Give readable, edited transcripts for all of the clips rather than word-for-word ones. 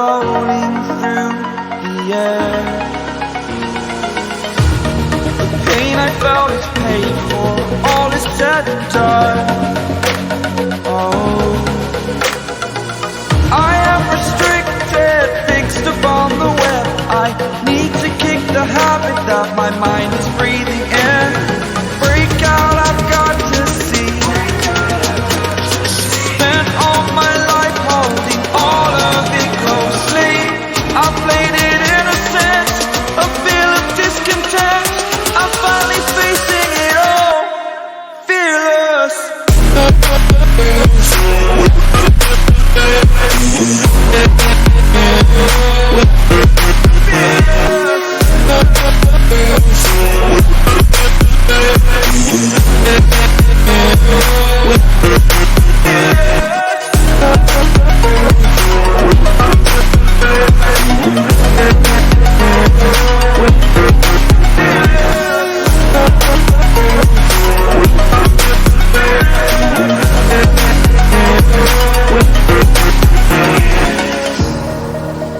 floating through the air. The pain I felt is paid for, all is said and done. Oh, I am restricted, fixed upon the web. I need to kick the habit that my mind is breathing in. Break out, I've got to see. Spent all my life holding all of it closely. I played it innocent, a feel of discontent. I'm finally facing it all, fearless.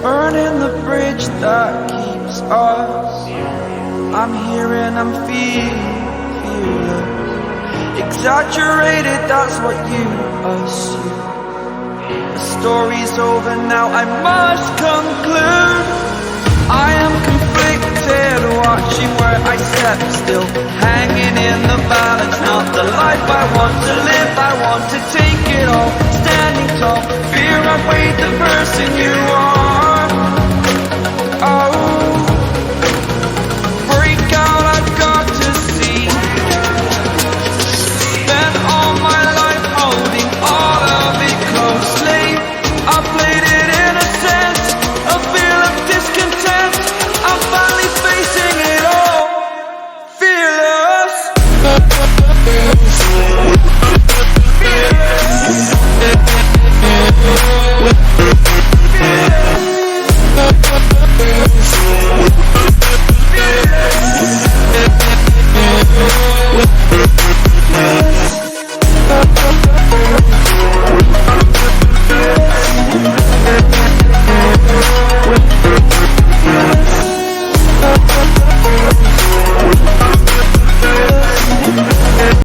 Burning the bridge that keeps us. I'm here and I'm fearless. Exaggerated, that's what you assume. The story's over now, I must conclude.